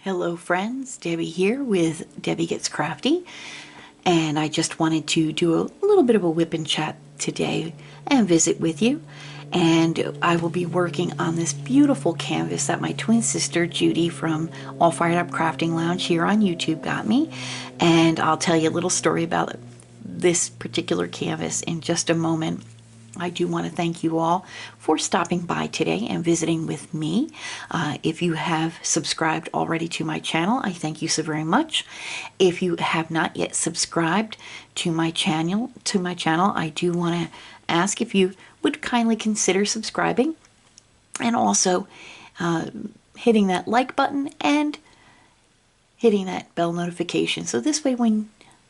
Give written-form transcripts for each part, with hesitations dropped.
Hello friends, Debbie here with Debbie Gets Crafty, and I just wanted to do a little bit of a whip and chat today and visit with you. And I will be working on this beautiful canvas that my twin sister Judy from All Fired Up Crafting Lounge here on YouTube got me. And I'll tell you a little story about this particular canvas in just a moment. I do want to thank you all for stopping by today and visiting with me. If you have subscribed already to my channel, I thank you so very much. If you have not yet subscribed to my channel, I do want to ask if you would kindly consider subscribing and also hitting that like button and hitting that bell notification. So this way when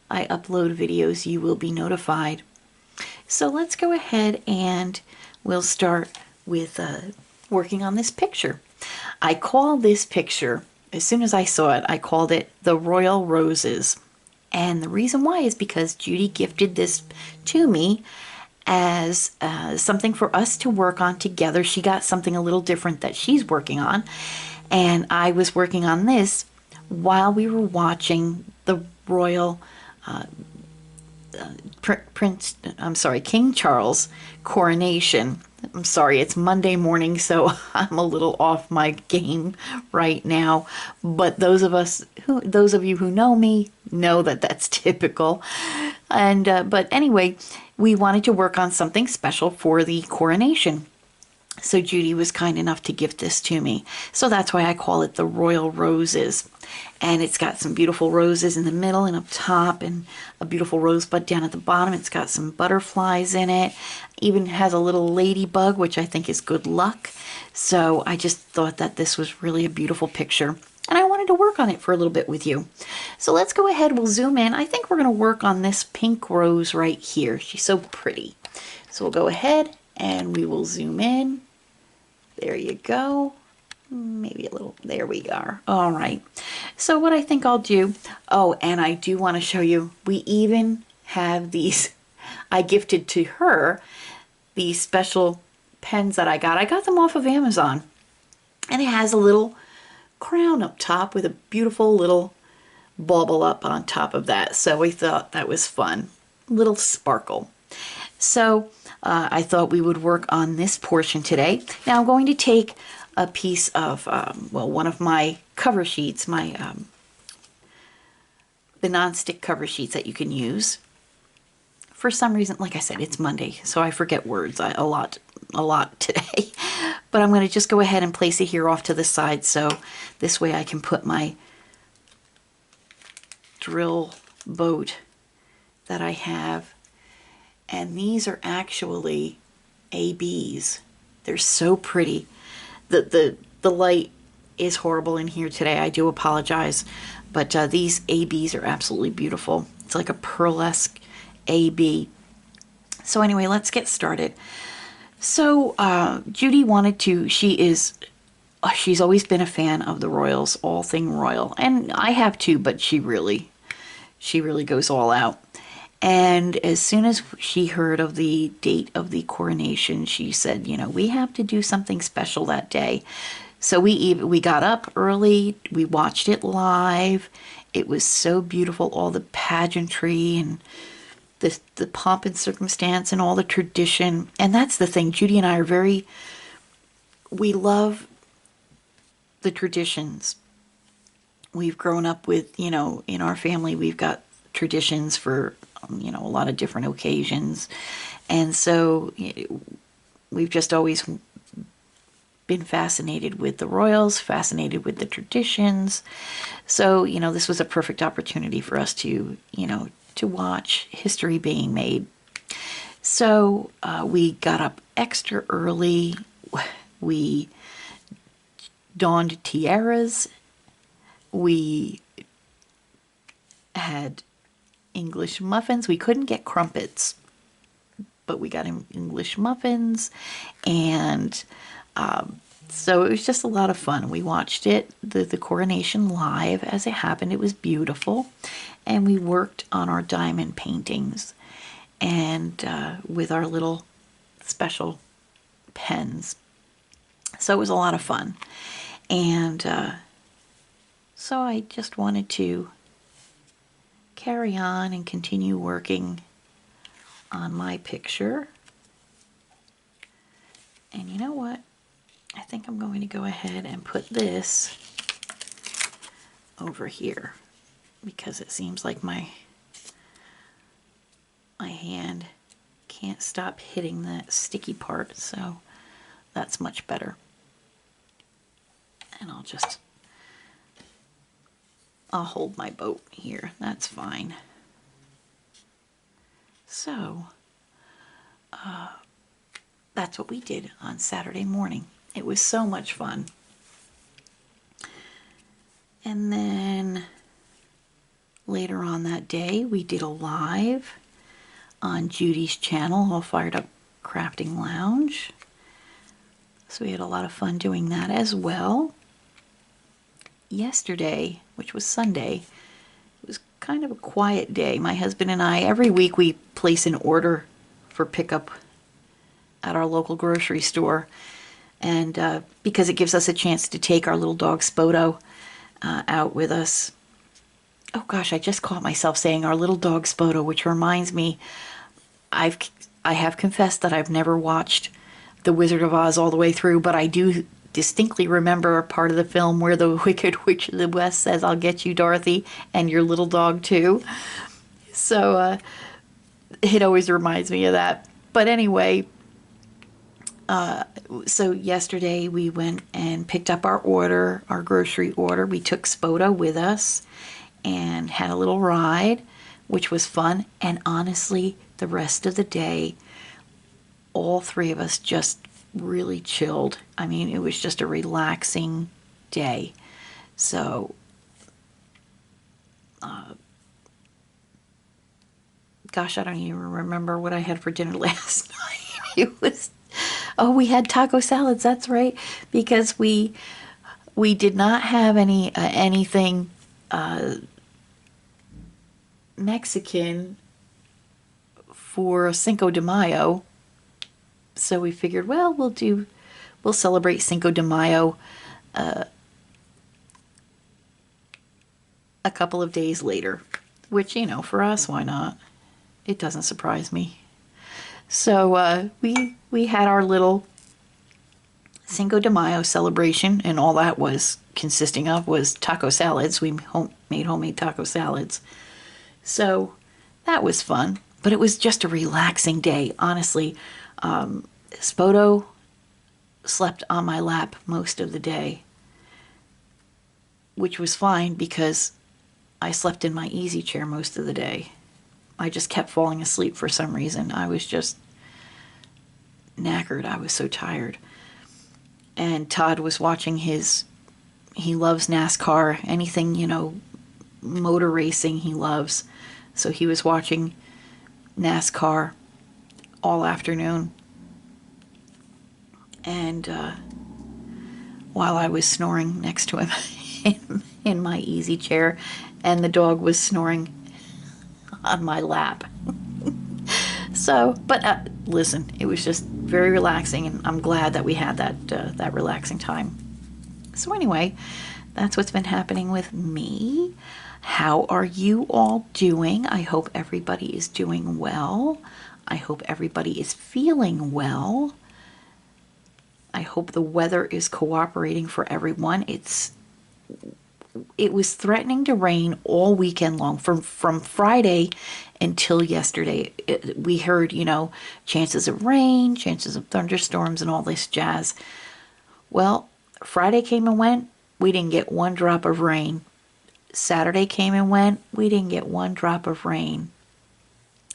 I upload videos, you will be notified. So let's go ahead and we'll start with working on this picture. I call this picture, as soon as I saw it, I called it the Royal Roses. And the reason why is because Judy gifted this to me as something for us to work on together. She got something a little different that she's working on. And I was working on this while we were watching the royal King Charles coronation. I'm sorry, it's Monday morning, so I'm a little off my game right now. But those of you who know me know that that's typical. And but anyway, we wanted to work on something special for the coronation. So Judy was kind enough to gift this to me. So that's why I call it the Royal Roses. And it's got some beautiful roses in the middle and up top and a beautiful rosebud down at the bottom. It's got some butterflies in it. Even has a little ladybug, which I think is good luck. So I just thought that this was really a beautiful picture. And I wanted to work on it for a little bit with you. So let's go ahead. We'll zoom in. I think we're going to work on this pink rose right here. She's so pretty. So we'll go ahead and we will zoom in. There you go. Maybe a little, there we are. All right. So what I think I'll do, oh, and I do want to show you, we even have these, I gifted to her these special pens that I got. I got them off of Amazon. And it has a little crown up top with a beautiful little bauble up on top of that. So we thought that was fun. Little sparkle. So I thought we would work on this portion today. Now I'm going to take a piece of, well, one of my cover sheets, the non-stick cover sheets that you can use. For some reason, like I said, it's Monday, so I forget words a lot today. But I'm going to just go ahead and place it here off to the side, so this way I can put my drill boat that I have. And these are actually ABs. They're so pretty. The light is horrible in here today. I do apologize. But these ABs are absolutely beautiful. It's like a pearlesque AB. So anyway, let's get started. So Judy wanted to, she's always been a fan of the royals, all thing royal. And I have too, but she really goes all out. And as soon as she heard of the date of the coronation, she said, you know, we have to do something special that day. So we got up early, we watched it live. It was so beautiful, all the pageantry and the pomp and circumstance and all the tradition. And that's the thing, Judy and I are we love the traditions. We've grown up with, you know, in our family, we've got traditions for you know, a lot of different occasions. And so we've just always been fascinated with the royals, fascinated with the traditions. So, you know, this was a perfect opportunity for us to, you know, to watch history being made. So we got up extra early. We donned tiaras. We had English muffins. We couldn't get crumpets, but we got English muffins, and so it was just a lot of fun. We watched the coronation live as it happened. It was beautiful, and we worked on our diamond paintings and with our little special pens. So it was a lot of fun, and So I just wanted to carry on and continue working on my picture. And you know what? I think I'm going to go ahead and put this over here because it seems like my hand can't stop hitting that sticky part, so that's much better. And I'll hold my boat here, that's fine. So that's what we did on Saturday morning. It was so much fun. And then later on that day we did a live on Judy's channel, All Fired Up Crafting Lounge. So we had a lot of fun doing that as well. Yesterday, which was Sunday, it was kind of a quiet day. My husband and I, every week we place an order for pickup at our local grocery store. And because it gives us a chance to take our little dog Spoto out with us. Oh gosh, I just caught myself saying our little dog Spoto, which reminds me, I have confessed that I've never watched The Wizard of Oz all the way through, but I do distinctly remember a part of the film where the Wicked Witch of the West says, "I'll get you, Dorothy, and your little dog too." So it always reminds me of that. But anyway, so yesterday we went and picked up our order, our grocery order. We took Spoto with us and had a little ride, which was fun. And honestly, the rest of the day, all three of us just really chilled. I mean, it was just a relaxing day. So, gosh, I don't even remember what I had for dinner last night. It was, oh, we had taco salads. That's right, because we did not have anything Mexican for Cinco de Mayo. So we figured, well, we'll celebrate Cinco de Mayo a couple of days later, which, you know, for us, why not? It doesn't surprise me. So we had our little Cinco de Mayo celebration, and all that was consisting of was taco salads. We made homemade taco salads. So that was fun, but it was just a relaxing day, honestly. Spoto slept on my lap most of the day, which was fine because I slept in my easy chair most of the day. I just kept falling asleep for some reason. I was just knackered. I was so tired. And Todd was watching he loves NASCAR, anything, you know, motor racing he loves. So he was watching NASCAR all afternoon. And while I was snoring next to him in my easy chair, and the dog was snoring on my lap. So, but listen, it was just very relaxing, and I'm glad that we had that relaxing time. So anyway, that's what's been happening with me. How are you all doing? I hope everybody is doing well. I hope everybody is feeling well. I hope the weather is cooperating for everyone. It was threatening to rain all weekend long from Friday until yesterday. We heard, you know, chances of rain, chances of thunderstorms and all this jazz. Well, Friday came and went. We didn't get one drop of rain. Saturday came and went. We didn't get one drop of rain.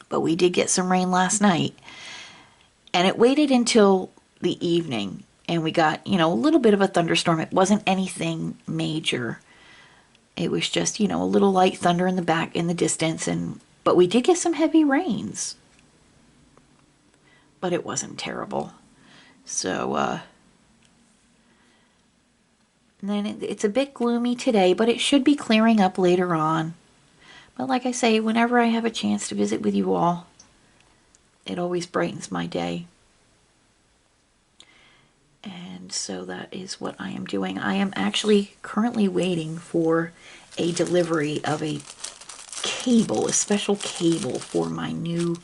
But we did get some rain last night. And it waited until the evening, and we got, you know, a little bit of a thunderstorm. It wasn't anything major. It was just, you know, a little light thunder in the distance, but we did get some heavy rains. But it wasn't terrible. So, and then it's a bit gloomy today, but it should be clearing up later on. But like I say, whenever I have a chance to visit with you all, it always brightens my day. And And so that is what I am doing. I am actually currently waiting for a delivery of a cable, a special cable for my new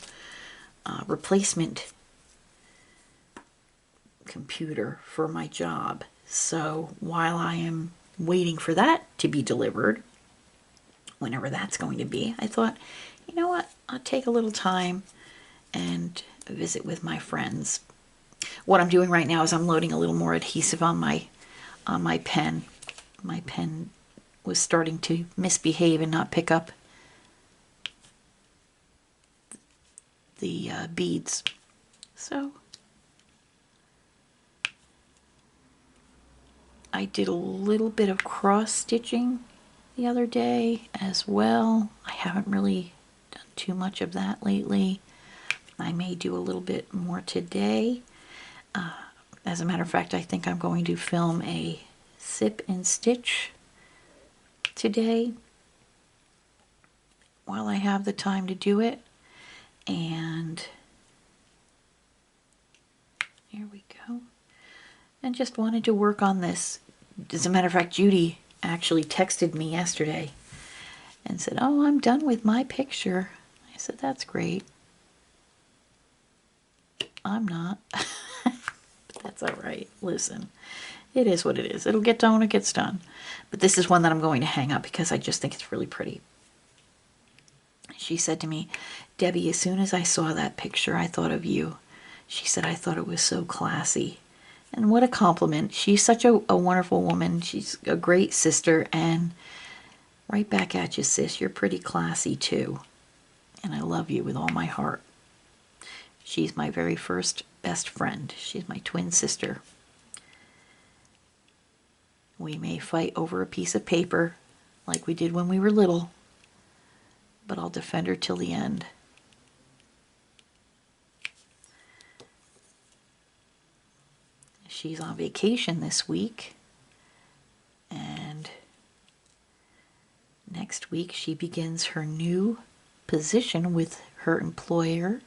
replacement computer for my job. So while I am waiting for that to be delivered, whenever that's going to be, I thought, you know what, I'll take a little time and visit with my friends. What I'm doing right now is I'm loading a little more adhesive on my pen. My pen was starting to misbehave and not pick up the beads. So I did a little bit of cross stitching the other day as well. I haven't really done too much of that lately. I may do a little bit more today. As a matter of fact, I think I'm going to film a sip and stitch today while I have the time to do it. And here we go. And just wanted to work on this. As a matter of fact, Judy actually texted me yesterday and said, "Oh, I'm done with my picture." I said, "That's great." I'm not. But that's all right. Listen, it is what it is. It'll get done when it gets done. But this is one that I'm going to hang up because I just think it's really pretty. She said to me, "Debbie, as soon as I saw that picture, I thought of you." She said, "I thought it was so classy." And what a compliment. She's such a wonderful woman. She's a great sister. And right back at you, sis. You're pretty classy, too. And I love you with all my heart. She's my very first best friend. She's my twin sister. We may fight over a piece of paper like we did when we were little, but I'll defend her till the end. She's on vacation this week, and next week she begins her new position with her employer.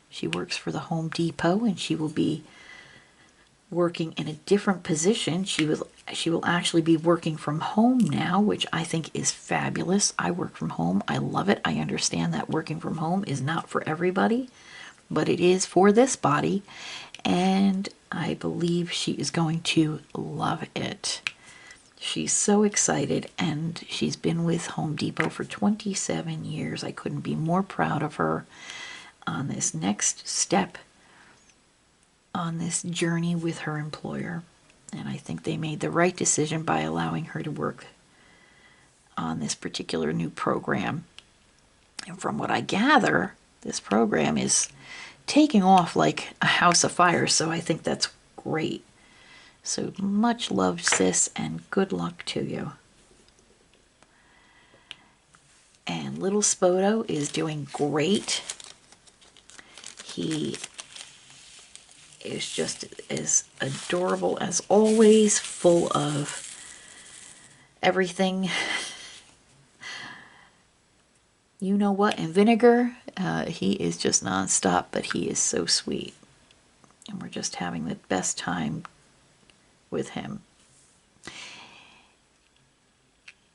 She works for the Home Depot, and she will be working in a different position. She will actually be working from home now, which I think is fabulous. I work from home. I love it. I understand that working from home is not for everybody, but it is for this body, and I believe she is going to love it. She's so excited, and she's been with Home Depot for 27 years. I couldn't be more proud of her on this next step on this journey with her employer. And I think they made the right decision by allowing her to work on this particular new program. And from what I gather, this program is taking off like a house afire, so I think that's great. So much love, sis, and good luck to you. And little Spoto is doing great. He is just as adorable as always, full of everything. You know what, and vinegar. He is just nonstop, but he is so sweet. And we're just having the best time with him.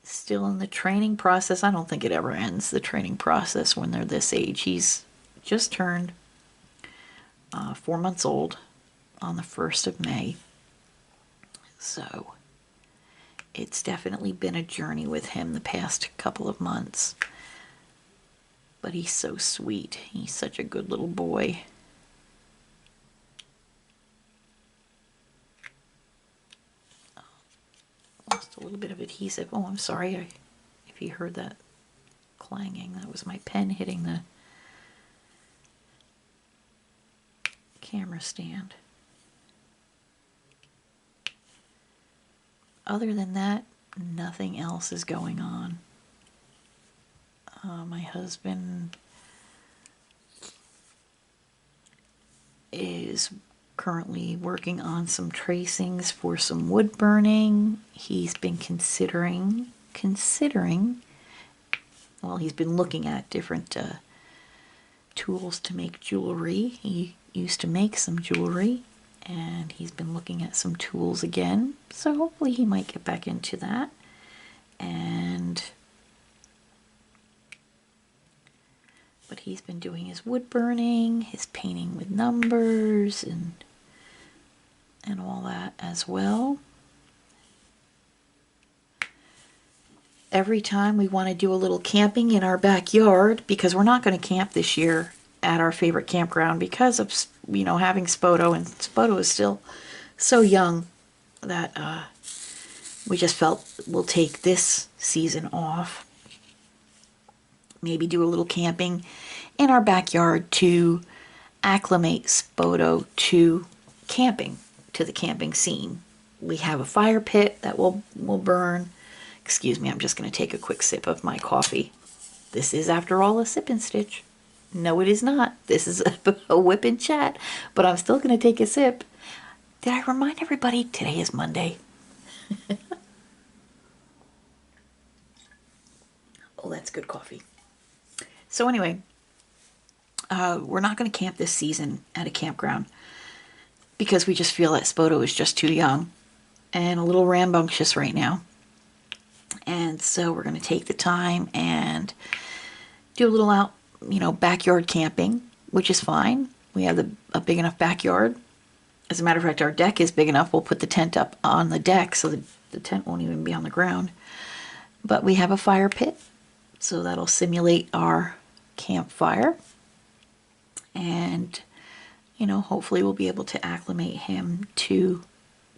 Still in the training process. I don't think it ever ends, the training process, when they're this age. He's just turned 4 months old on the 1st of May. So it's definitely been a journey with him the past couple of months. But he's so sweet. He's such a good little boy. Lost a little bit of adhesive. Oh, I'm sorry if you heard that clanging. That was my pen hitting the camera stand. Other than that, nothing else is going on. My husband is currently working on some tracings for some wood burning. He's been considering, well, he's been looking at different tools to make jewelry. He used to make some jewelry, and he's been looking at some tools again, so hopefully he might get back into that. But he's been doing his wood burning, his painting with numbers, and all that as well. Every time we want to do a little camping in our backyard, because we're not going to camp this year at our favorite campground because of, you know, having Spoto, and Spoto is still so young that we just felt we'll take this season off. Maybe do a little camping in our backyard to acclimate Spoto to camping, to the camping scene. We have a fire pit that will burn. Excuse me, I'm just going to take a quick sip of my coffee. This is, after all, a sip and stitch. No, it is not. This is a WIP and Chat, but I'm still going to take a sip. Did I remind everybody today is Monday? Oh, that's good coffee. So anyway, we're not going to camp this season at a campground because we just feel that Spoto is just too young and a little rambunctious right now. And so we're going to take the time and do a little out, you know, backyard camping, which is fine. We have a big enough backyard. As a matter of fact, our deck is big enough. We'll put the tent up on the deck so the tent won't even be on the ground. But we have a fire pit, so that'll simulate our campfire. And, you know, hopefully we'll be able to acclimate him to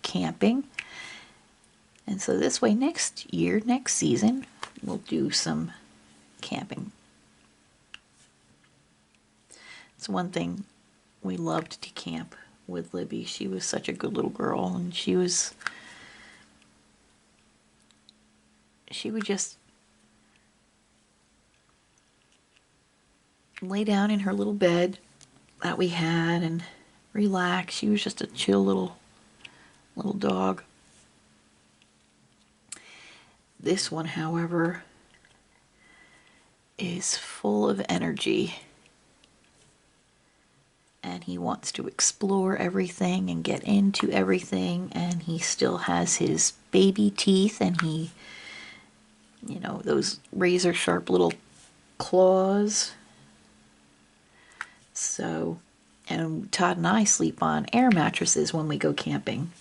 camping. And so this way, next year, next season, we'll do some camping. It's one thing, we loved to camp with Libby. She was such a good little girl, and she would just lay down in her little bed that we had and relax. She was just a chill little dog. This one, however, is full of energy, and he wants to explore everything and get into everything, and he still has his baby teeth, and he, you know, those razor sharp little claws. So, and Todd and I sleep on air mattresses when we go camping.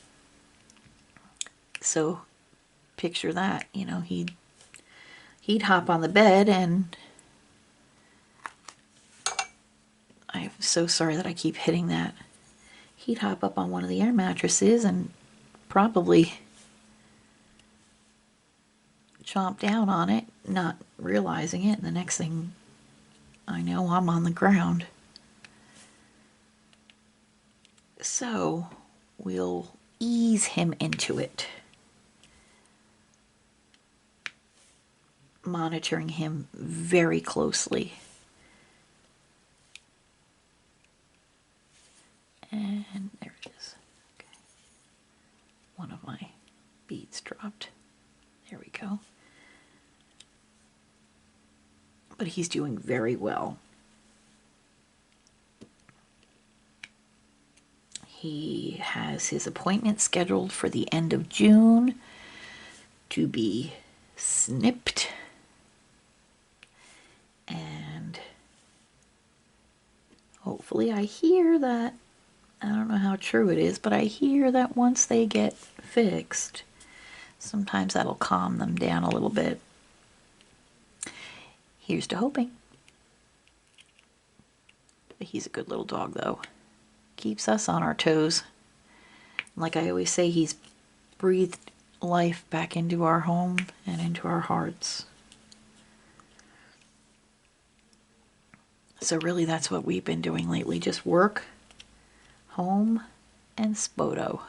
So picture that, you know, he'd hop on the bed, and I'm so sorry that I keep hitting that. He'd hop up on one of the air mattresses and probably chomp down on it, not realizing it, and the next thing I know, I'm on the ground. So we'll ease him into it, monitoring him very closely. And there it is. Okay. One of my beads dropped. There we go. But he's doing very well. He has his appointment scheduled for the end of June to be snipped. And hopefully, I hear that, I don't know how true it is, but I hear that once they get fixed, sometimes that'll calm them down a little bit. Here's to hoping. But he's a good little dog, though. Keeps us on our toes. Like I always say, he's breathed life back into our home and into our hearts. So really, that's what we've been doing lately. Just work, home, and Spoto.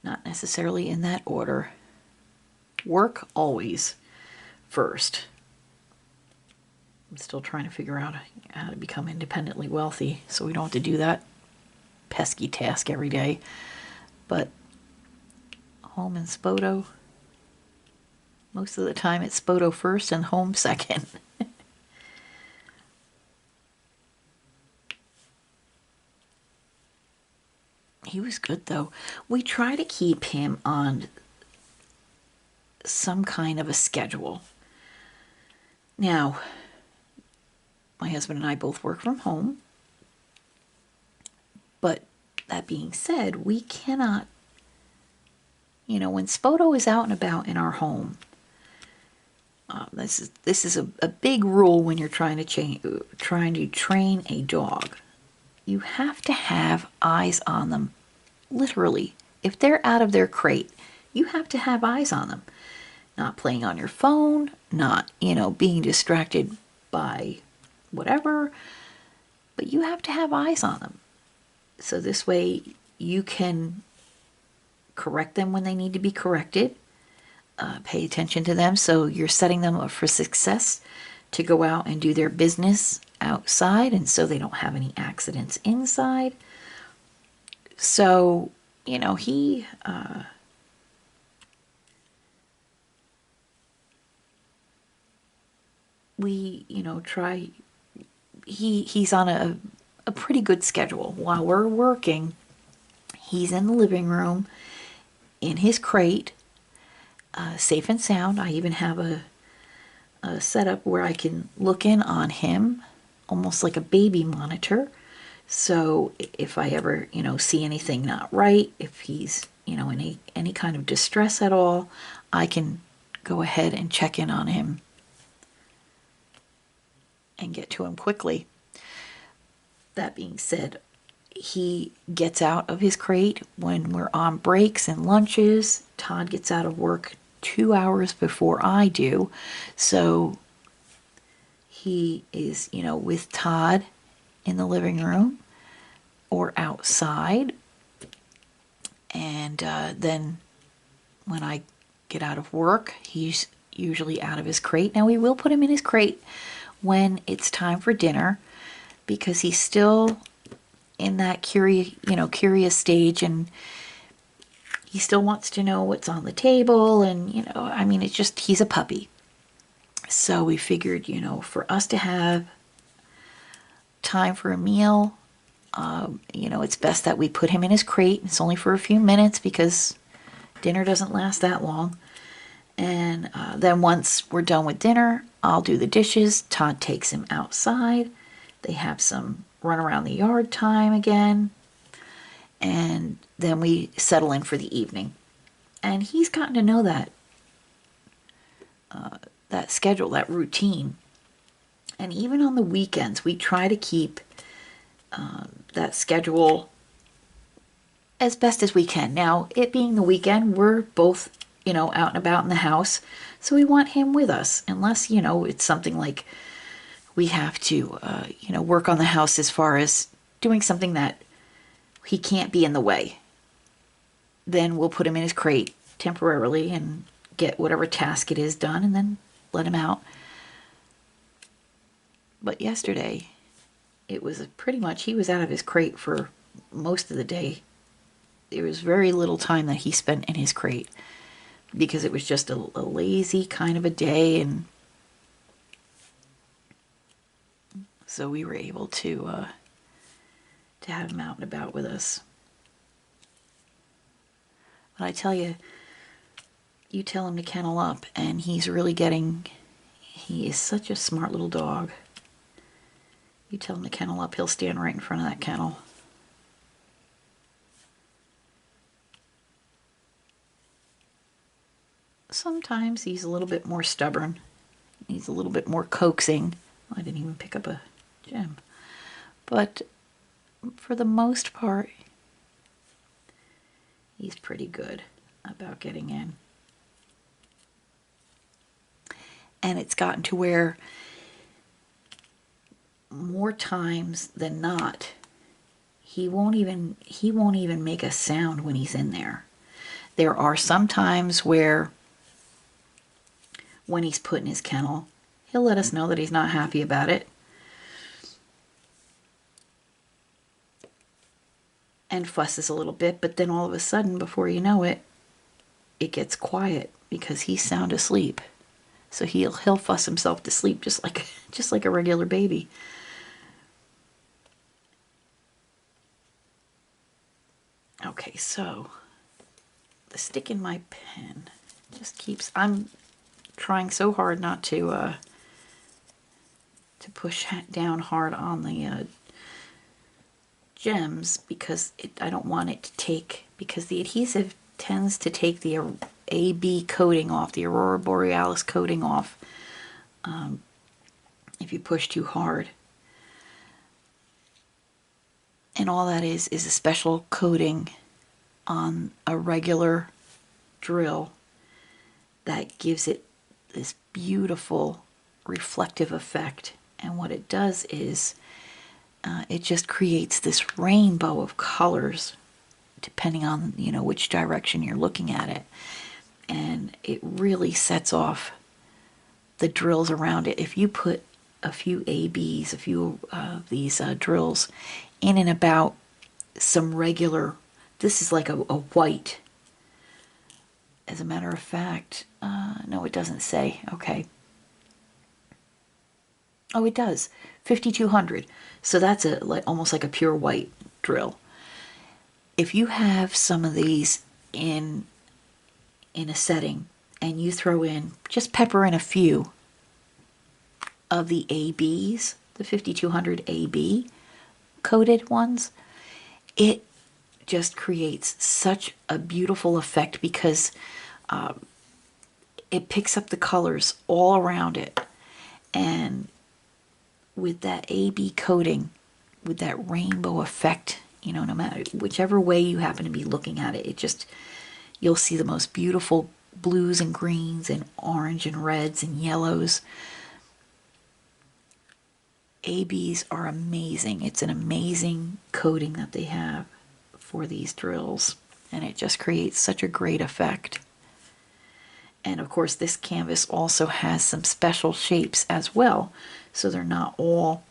Not necessarily in that order. Work always first. I'm still trying to figure out how to become independently wealthy so we don't have to do that pesky task every day. But home and Spoto, most of the time it's Spoto first and home second. He was good though. We try to keep him on some kind of a schedule. Now, my husband and I both work from home, but that being said, we cannot, when Spoto is out and about in our home, this is a big rule when you're trying to train a dog. You have to have eyes on them, literally. If they're out of their crate, you have to have eyes on them. Not playing on your phone, not, being distracted by whatever, but you have to have eyes on them. So this way you can correct them when they need to be corrected, pay attention to them. So you're setting them up for success to go out and do their business outside, and so they don't have any accidents inside. So, he we, try he's on a pretty good schedule. While we're working, he's in the living room in his crate, safe and sound. I even have a setup where I can look in on him, almost like a baby monitor. So if I ever, see anything not right, if he's, in any kind of distress at all, I can go ahead and check in on him and get to him quickly. That being said, he gets out of his crate when we're on breaks and lunches. Todd gets out of work 2 hours before I do. So he is, with Todd in the living room or outside. And then when I get out of work, he's usually out of his crate. Now, we will put him in his crate when it's time for dinner, because he's still in that curious stage, and he still wants to know what's on the table. And, it's just, he's a puppy. So we figured, for us to have time for a meal, it's best that we put him in his crate. It's only for a few minutes because dinner doesn't last that long. And then once we're done with dinner, I'll do the dishes. Todd takes him outside. They have some run around the yard time again. And then we settle in for the evening. And he's gotten to know that schedule, that routine. And even on the weekends, we try to keep that schedule as best as we can. Now, it being the weekend, we're both, out and about in the house. So we want him with us, unless, it's something like we have to, work on the house as far as doing something that he can't be in the way. Then we'll put him in his crate temporarily and get whatever task it is done, and then let him out. But yesterday, it was pretty much, he was out of his crate for most of the day. There was very little time that he spent in his crate, because it was just a lazy kind of a day. And so we were able to have him out and about with us. But I tell you, you tell him to kennel up, and he is such a smart little dog. You tell him to kennel up, he'll stand right in front of that kennel. Sometimes he's a little bit more stubborn. He's a little bit more coaxing. I didn't even pick up a gem. But for the most part, he's pretty good about getting in. And it's gotten to where more times than not, he won't even make a sound when he's in there. There are some times where, when he's put in his kennel, he'll let us know that he's not happy about it. And fusses a little bit, but then all of a sudden, before you know it, it gets quiet because he's sound asleep. So he'll fuss himself to sleep just like a regular baby. so the stick in my pen just keeps, I'm trying so hard not to push down hard on the gems, because I don't want it to take, because the adhesive tends to take the AB coating off, the Aurora Borealis coating off, if you push too hard. And all that is a special coating on a regular drill that gives it this beautiful reflective effect. And what it does is it just creates this rainbow of colors depending on, you know, which direction you're looking at it. And it really sets off the drills around it. If you put a few ABs, a few of these drills in and about some regular, this is like a white. As a matter of fact, no, it doesn't say. Okay. Oh, it does. 5200. So that's almost like a pure white drill. If you have some of these in a setting and you throw in, just pepper in a few of the ABs, the 5200 AB coated ones, it just creates such a beautiful effect, because it picks up the colors all around it. And with that AB coating, with that rainbow effect, you know, no matter whichever way you happen to be looking at it, it just, you'll see the most beautiful blues and greens and orange and reds and yellows. ABs are amazing. It's an amazing coating that they have for these drills, and it just creates such a great effect. And of course, this canvas also has some special shapes as well, so they're not all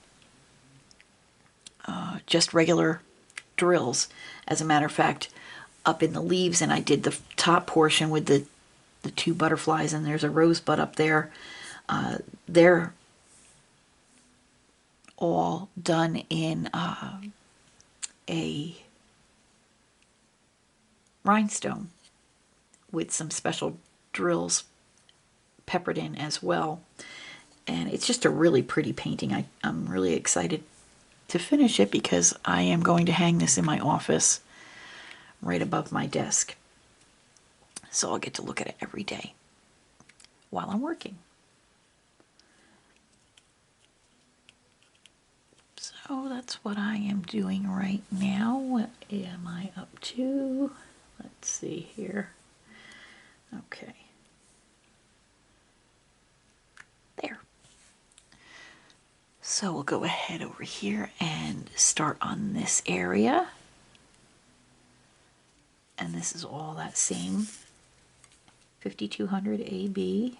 just regular drills. As a matter of fact, up in the leaves, and I did the top portion with the two butterflies, and there's a rosebud up there. They're all done in a rhinestone with some special drills peppered in as well. And it's just a really pretty painting. I'm really excited to finish it, because I am going to hang this in my office right above my desk. So I'll get to look at it every day while I'm working. So that's what I am doing right now. What am I up to? Let's see here. Okay. There. So we'll go ahead over here and start on this area. And this is all that same 5200 AB.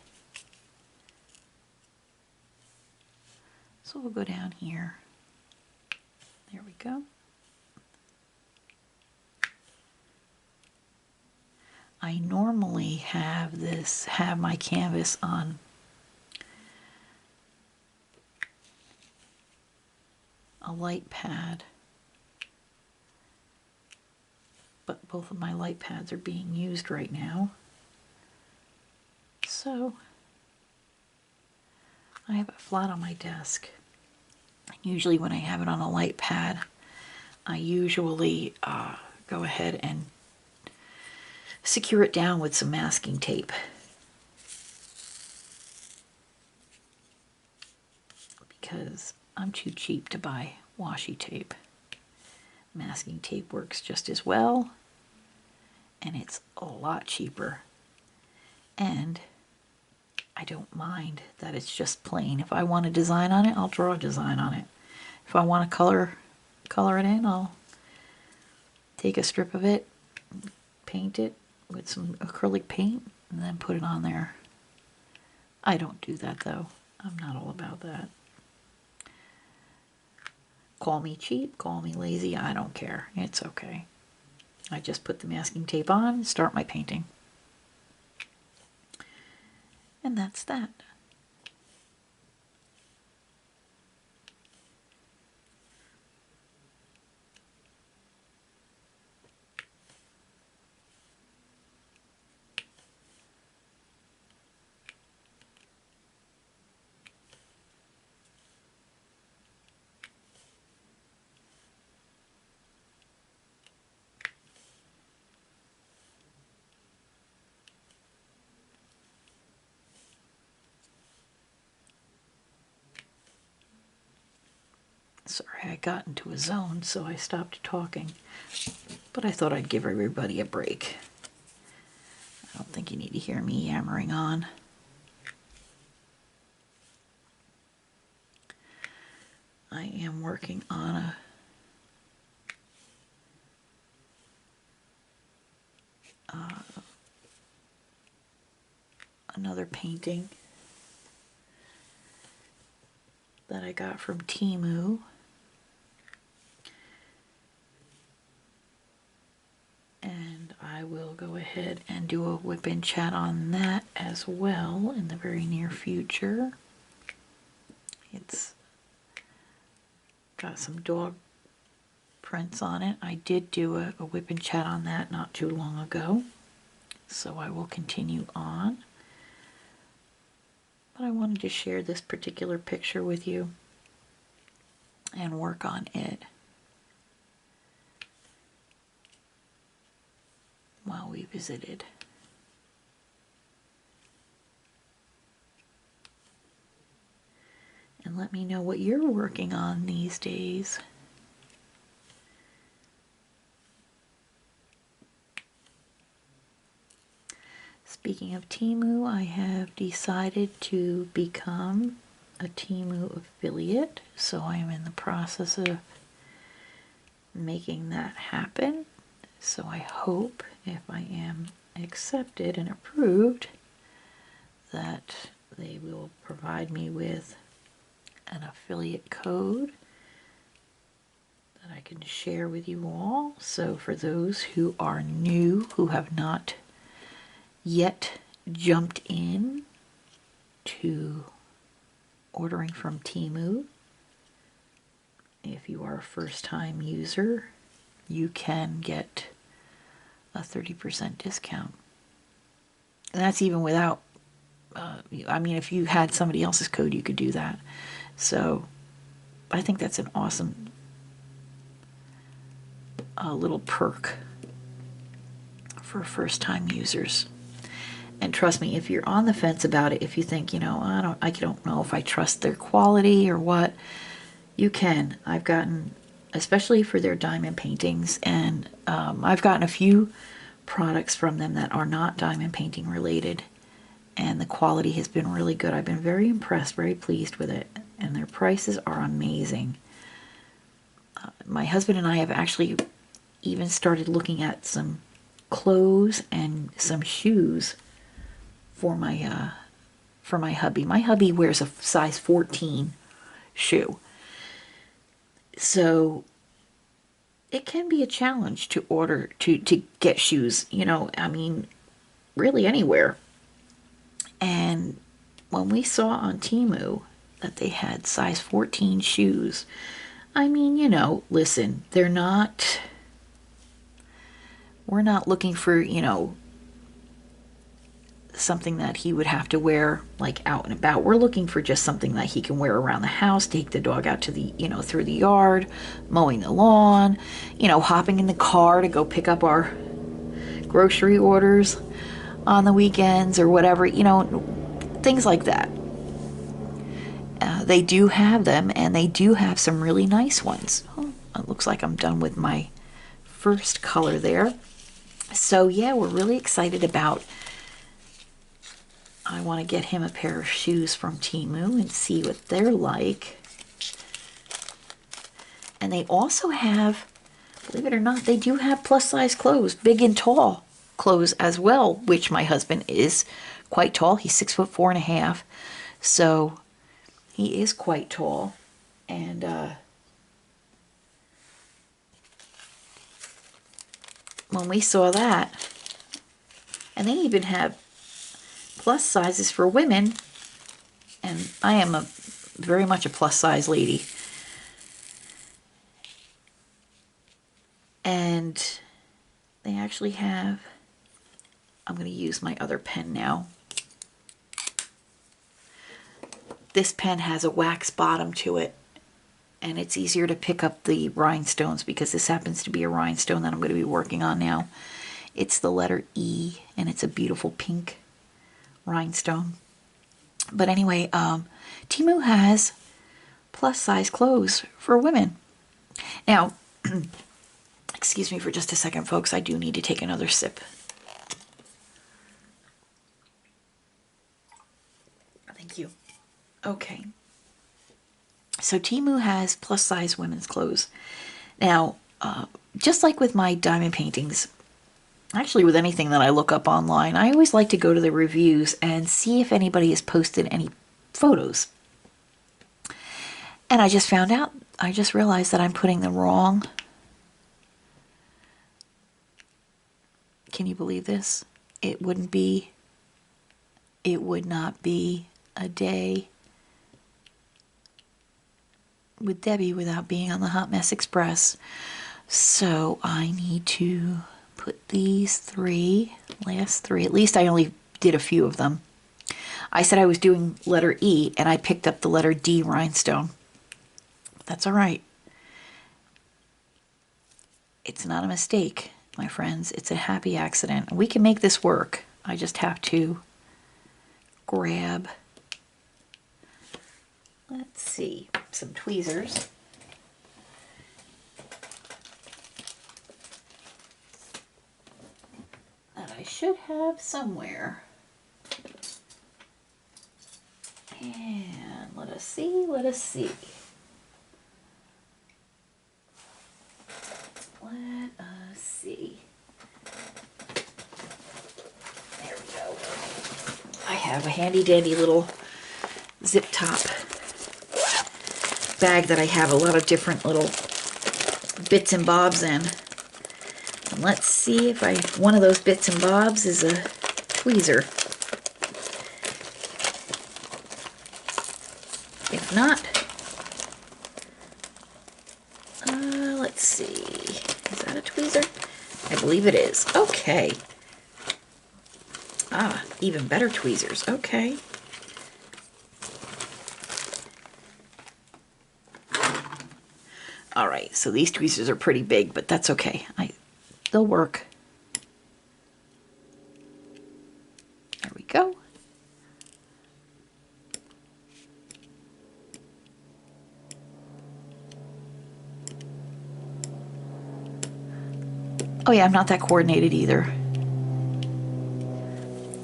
So we'll go down here. There we go. I normally have my canvas on a light pad, but both of my light pads are being used right now. So I have it flat on my desk. Usually when I have it on a light pad, I usually go ahead and secure it down with some masking tape. Because I'm too cheap to buy washi tape. Masking tape works just as well, and it's a lot cheaper. And I don't mind that it's just plain. If I want a design on it, I'll draw a design on it. If I want to color it in, I'll take a strip of it, paint it with some acrylic paint, and then put it on there. I don't do that though. I'm not all about that. Call me cheap, call me lazy, I don't care. It's okay. I just put the masking tape on and start my painting. And that's that. Sorry, I got into a zone, so I stopped talking. But I thought I'd give everybody a break. I don't think you need to hear me yammering on. I am working on another painting that I got from Temu. And I will go ahead and do a WIP Chat on that as well in the very near future. It's got some dog prints on it. I did do a WIP Chat on that not too long ago, so I will continue on. But I wanted to share this particular picture with you and work on it while we visited. And let me know what you're working on these days. Speaking of Temu, I have decided to become a Temu affiliate, so I am in the process of making that happen. So I hope if I am accepted and approved that they will provide me with an affiliate code that I can share with you all. So for those who are new, who have not yet jumped in to ordering from Temu, if you are a first-time user, you can get a 30% discount. And that's even without, I mean, if you had somebody else's code, you could do that. So I think that's an awesome little perk for first-time users. And trust me, if you're on the fence about it, if you think, you know, I don't know if I trust their quality or what, you can. I've gotten, especially for their diamond paintings, and I've gotten a few products from them that are not diamond painting related, and the quality has been really good. I've been very impressed, very pleased with it, and their prices are amazing. My husband and I have actually even started looking at some clothes and some shoes for my hubby. My hubby wears a size 14 shoe. So it can be a challenge to order, to get shoes, you know, I mean, really anywhere. And when we saw on Temu that they had size 14 shoes, I mean, you know, listen, we're not looking for, you know, something that he would have to wear like out and about. We're looking for just something that he can wear around the house, take the dog out to the, you know, through the yard, mowing the lawn, you know, hopping in the car to go pick up our grocery orders on the weekends or whatever, you know, things like that. They do have them, and they do have some really nice ones. Oh, it looks like I'm done with my first color there. So yeah, we're really excited about, I want to get him a pair of shoes from Temu and see what they're like. And they also have, believe it or not, they do have plus size clothes, big and tall clothes as well, which my husband is quite tall. He's 6'4.5", so he is quite tall. And when we saw that, and they even have plus sizes for women, and I am very much a plus size lady. And they actually have, I'm going to use my other pen now. This pen has a wax bottom to it, and it's easier to pick up the rhinestones because this happens to be a rhinestone that I'm going to be working on now. It's the letter E, and it's a beautiful pink rhinestone. But anyway, Temu has plus size clothes for women. Now, excuse me for just a second, folks. I do need to take another sip. Thank you. Okay. So Temu has plus size women's clothes. Now, just like with my diamond paintings, actually with anything that I look up online, I always like to go to the reviews and see if anybody has posted any photos. And I just found out, I just realized that I'm putting the wrong. Can you believe this? It would not be a day with Debbie without being on the Hot Mess Express. So I need to put these last three, at least I only did a few of them. I said I was doing letter E and I picked up the letter D rhinestone. That's all right. It's not a mistake, my friends. It's a happy accident. We can make this work. I just have to grab, let's see, some tweezers. That I should have somewhere. And let us see. Let us see. There we go. I have a handy dandy little zip top bag that I have a lot of different little bits and bobs in. And let's see if one of those bits and bobs is a tweezer. If not, let's see. Is that a tweezer? I believe it is. Okay. Ah, even better tweezers. Okay. All right, so these tweezers are pretty big, but that's okay. They'll work. There we go. Oh yeah, I'm not that coordinated either.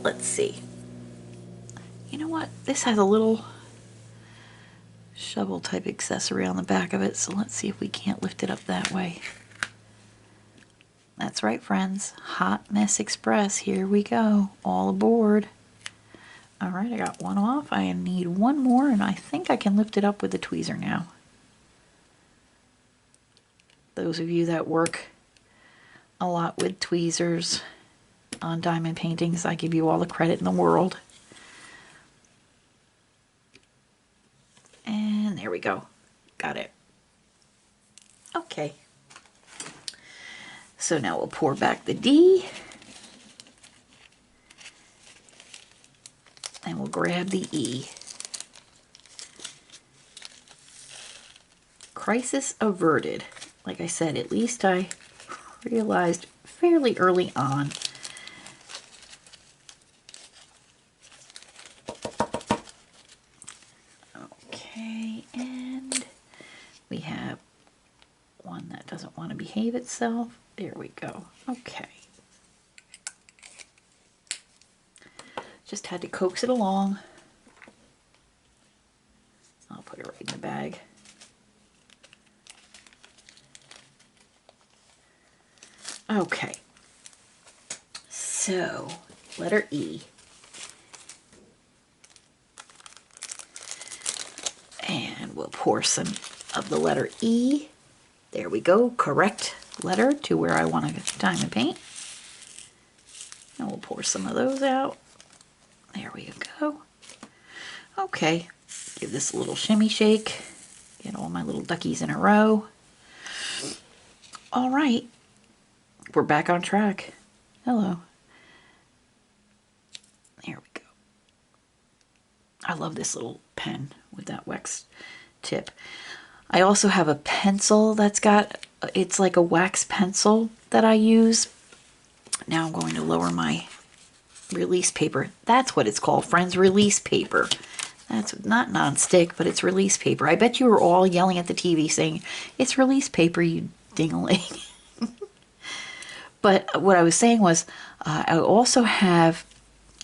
Let's see. You know what? This has a little shovel type accessory on the back of it, so let's see if we can't lift it up that way. That's right, friends. Hot Mess Express. Here we go. All aboard. All right, I got one off. I need one more, and I think I can lift it up with the tweezer now. Those of you that work a lot with tweezers on diamond paintings, I give you all the credit in the world. And there we go. Got it. Okay. So now we'll pour back the D. And we'll grab the E. Crisis averted. Like I said, at least I realized fairly early on. Okay, and we have one that doesn't want to behave itself. There we go. Okay. Just had to coax it along. I'll put it right in the bag. Okay. So, letter E. And we'll pour some of the letter E. There we go. Correct letter to where I want to diamond paint. And we'll pour some of those out. There we go. Okay. Give this a little shimmy shake. Get all my little duckies in a row. All right. We're back on track. Hello. There we go. I love this little pen with that wax tip. I also have a pencil that's got, it's like a wax pencil that I use. Now I'm going to lower my release paper. That's what it's called, friends, release paper. That's not nonstick, but it's release paper. I bet you were all yelling at the TV saying, it's release paper, you ding-a-ling. But what I was saying was, I also have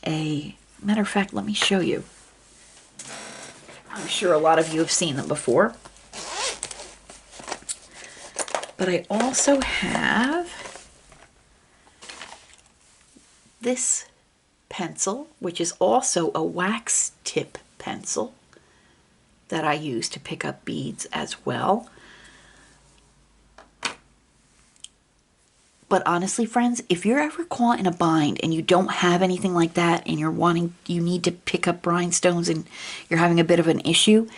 a, matter of fact, let me show you. I'm sure a lot of you have seen them before. But I also have this pencil, which is also a wax tip pencil that I use to pick up beads as well. But honestly, friends, if you're ever caught in a bind and you don't have anything like that and you need to pick up rhinestones and you're having a bit of an issue,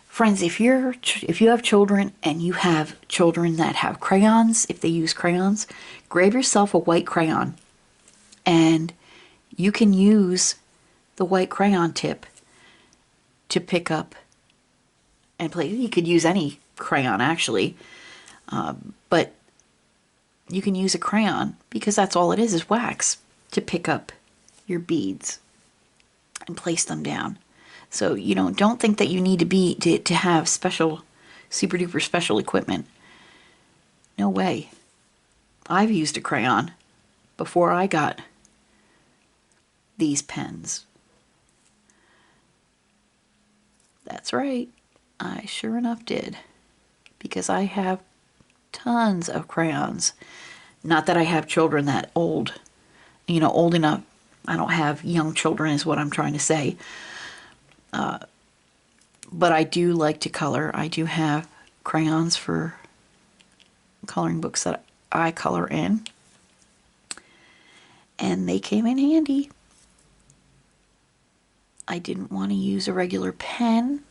friends, if you have children and you have children that have crayons, if they use crayons, grab yourself a white crayon and you can use the white crayon tip to pick up and play. You could use any crayon actually, but you can use a crayon because that's all it is wax to pick up your beads and place them down. So, you know, don't think that you need to have special, super duper special equipment. No way. I've used a crayon before I got these pens. That's right. I sure enough did. Because I have tons of crayons. Not that I have children that old, you know, old enough. I don't have young children is what I'm trying to say. But I do like to color. I do have crayons for coloring books that I color in. And they came in handy. I didn't want to use a regular pen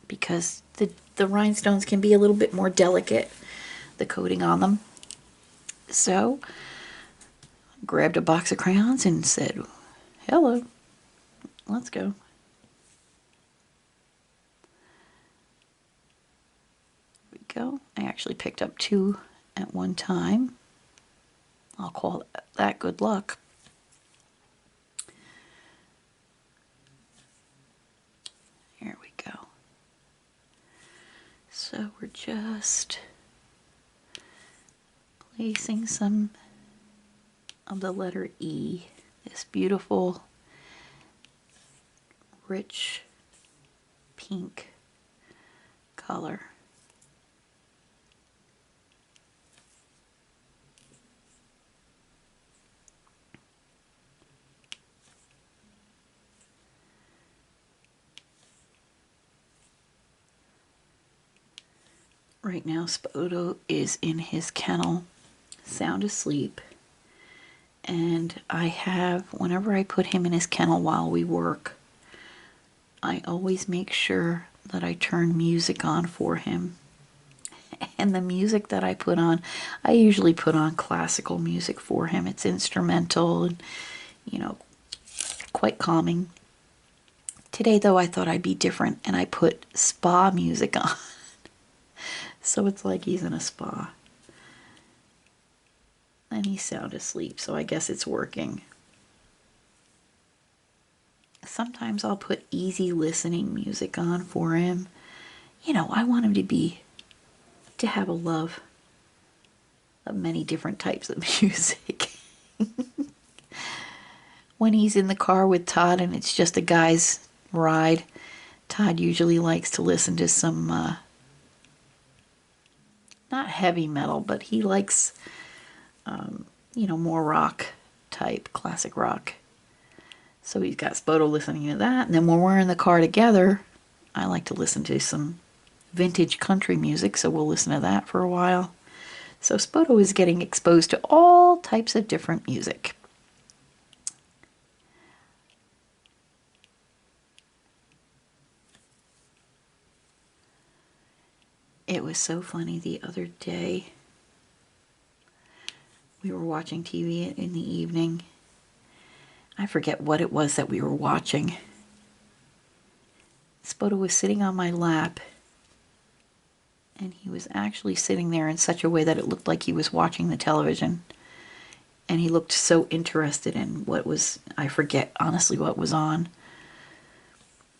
because the rhinestones can be a little bit more delicate, the coating on them. So, grabbed a box of crayons and said, hello, let's go. Here we go. I actually picked up 2 at one time. I'll call that good luck. Here we go. So we're just placing some of the letter E, this beautiful rich pink color. Right now, Spoto is in his kennel, sound asleep. And I have, whenever I put him in his kennel while we work, I always make sure that I turn music on for him. And the music that I put on, I usually put on classical music for him. It's instrumental and, you know, quite calming. Today, though, I thought I'd be different and I put spa music on. So it's like he's in a spa. And he's sound asleep, so I guess it's working. Sometimes I'll put easy listening music on for him. You know, I want him to have a love of many different types of music. When he's in the car with Todd and it's just a guy's ride, Todd usually likes to listen to some not heavy metal, but he likes, you know, more rock type, classic rock. So he's got Spoto listening to that. And then when we're in the car together, I like to listen to some vintage country music, so we'll listen to that for a while. So Spoto is getting exposed to all types of different music. It was so funny the other day. We were watching TV in the evening. I forget what it was that we were watching. Spoto was sitting on my lap, and he was actually sitting there in such a way that it looked like he was watching the television. And he looked so interested in what was, I forget honestly what was on.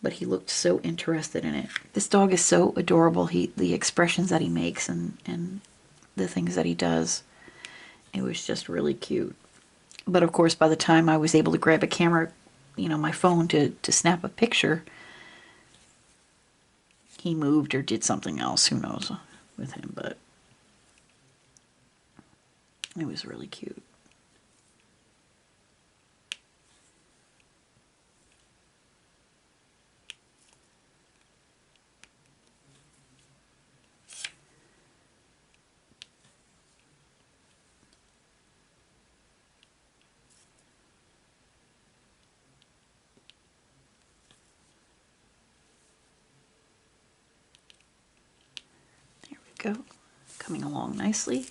but he looked so interested in it. This dog is so adorable. The expressions that he makes and the things that he does, it was just really cute. But of course, by the time I was able to grab a camera, my phone to snap a picture, he moved or did something else. Who knows with him, but it was really cute. There we go. Coming along nicely.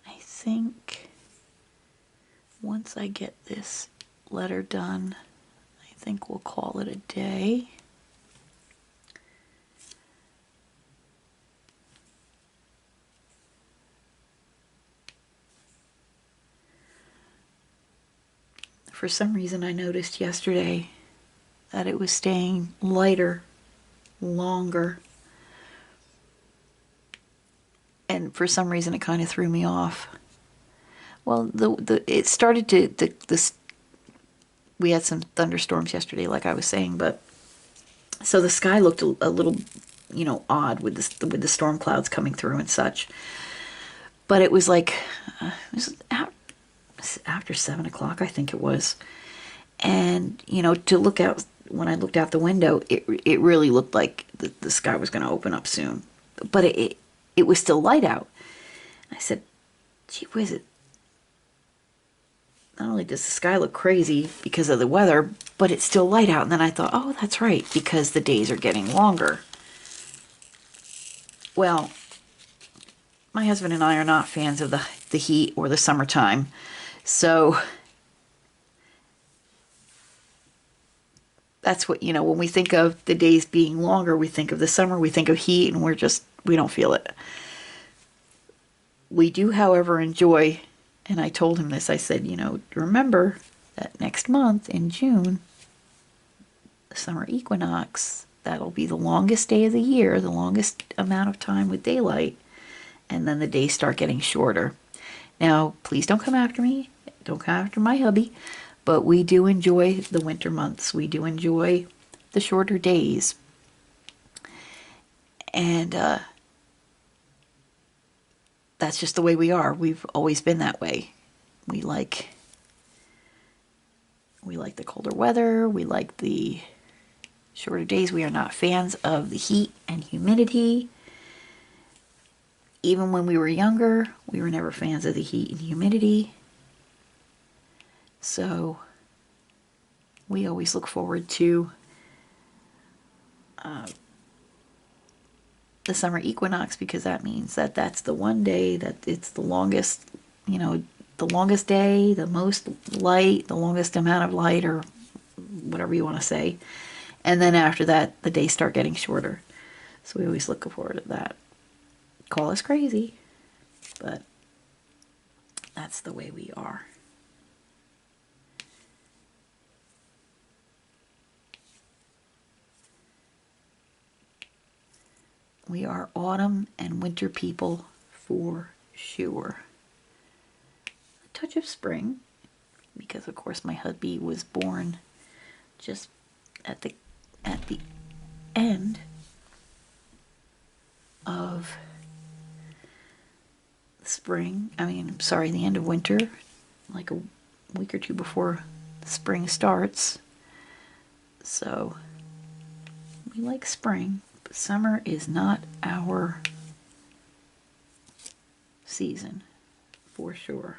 I think once I get this letter done, I think we'll call it a day. For some reason, I noticed yesterday that it was staying lighter longer. And for some reason, it kind of threw me off. Well, it started to this. We had some thunderstorms yesterday, like I was saying, but so the sky looked a little, odd with the storm clouds coming through and such. But it was like it was after 7 o'clock, I think it was, and to look out when I looked out the window, it really looked like the sky was going to open up soon, but it was still light out. I said, "Gee whiz it! Not only does the sky look crazy because of the weather, but it's still light out." And then I thought, "Oh, that's right, because the days are getting longer." Well, my husband and I are not fans of the heat or the summertime, so that's what, when we think of the days being longer, we think of the summer, we think of heat, and we don't feel it. We do, however, enjoy, and I told him this, I said, remember that next month in June, the summer equinox, that'll be the longest day of the year, the longest amount of time with daylight, and then the days start getting shorter. Now, please don't come after me. Don't come after my hubby. But we do enjoy the winter months. We do enjoy the shorter days. And that's just the way we are. We've always been that way. We like the colder weather. We like the shorter days. We are not fans of the heat and humidity. Even when we were younger, we were never fans of the heat and humidity. So we always look forward to the summer equinox, because that means that that's the one day that it's the longest, the longest day, the most light, the longest amount of light, or whatever you want to say. And then after that, the days start getting shorter. So we always look forward to that. Call us crazy, but that's the way we are. We are autumn and winter people for sure. A touch of spring, because of course my hubby was born just at the end of spring. The end of winter, like a week or two before spring starts. So we like spring, but summer is not our season for sure.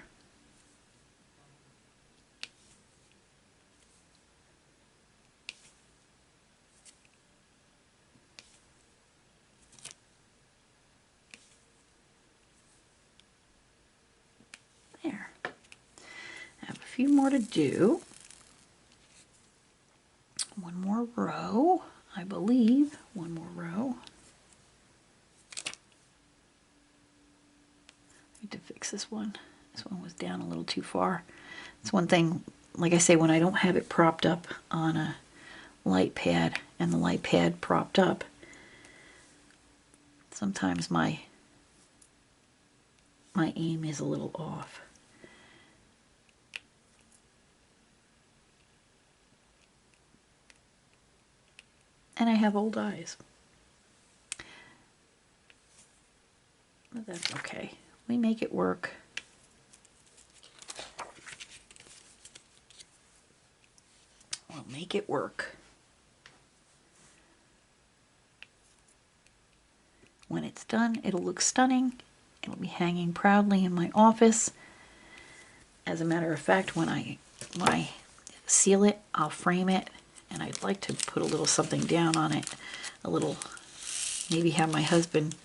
few more to do. One more row, I believe. One more row. I need to fix this one. This one was down a little too far. It's one thing, like I say, when I don't have it propped up on a light pad and the light pad propped up, sometimes my aim is a little off. And I have old eyes. But that's okay. We make it work. We'll make it work. When it's done, it'll look stunning. It'll be hanging proudly in my office. As a matter of fact, when I seal it, I'll frame it, and I'd like to put a little something down on it. A little, maybe have my husband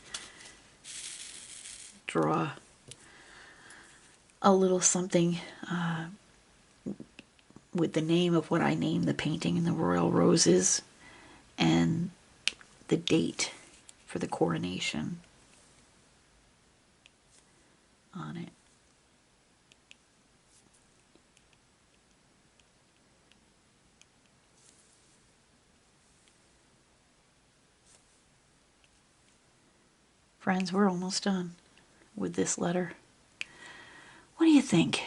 draw a little something with the name of what I named the painting in the Royal Roses and the date for the coronation on it. Friends, we're almost done with this letter. What do you think?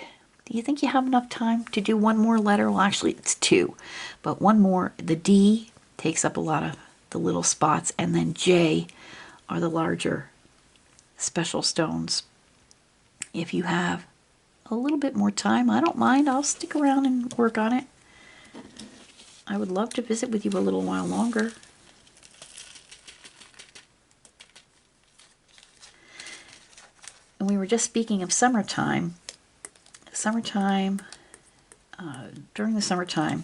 Do you think you have enough time to do one more letter? Well, actually, it's two, but one more. The D takes up a lot of the little spots, and then J are the larger special stones. If you have a little bit more time, I don't mind. I'll stick around and work on it. I would love to visit with you a little while longer. And we were just speaking of summertime. During the summertime,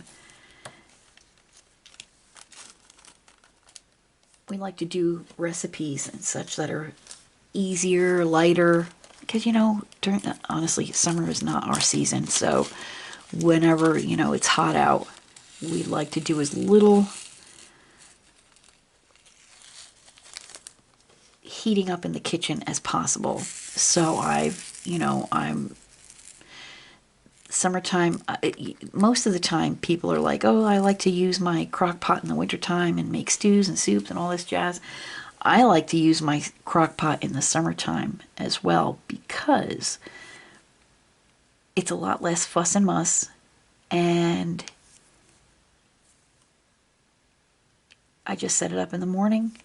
we like to do recipes and such that are easier, lighter, because, you know, honestly, summer is not our season, so whenever, you know, it's hot out, we like to do as little heating up in the kitchen as possible. So I'm summertime, most of the time people are like, oh, I like to use my crock pot in the wintertime and make stews and soups and all this jazz. I like to use my crock pot in the summertime as well because it's a lot less fuss and muss, and I just set it up in the morning,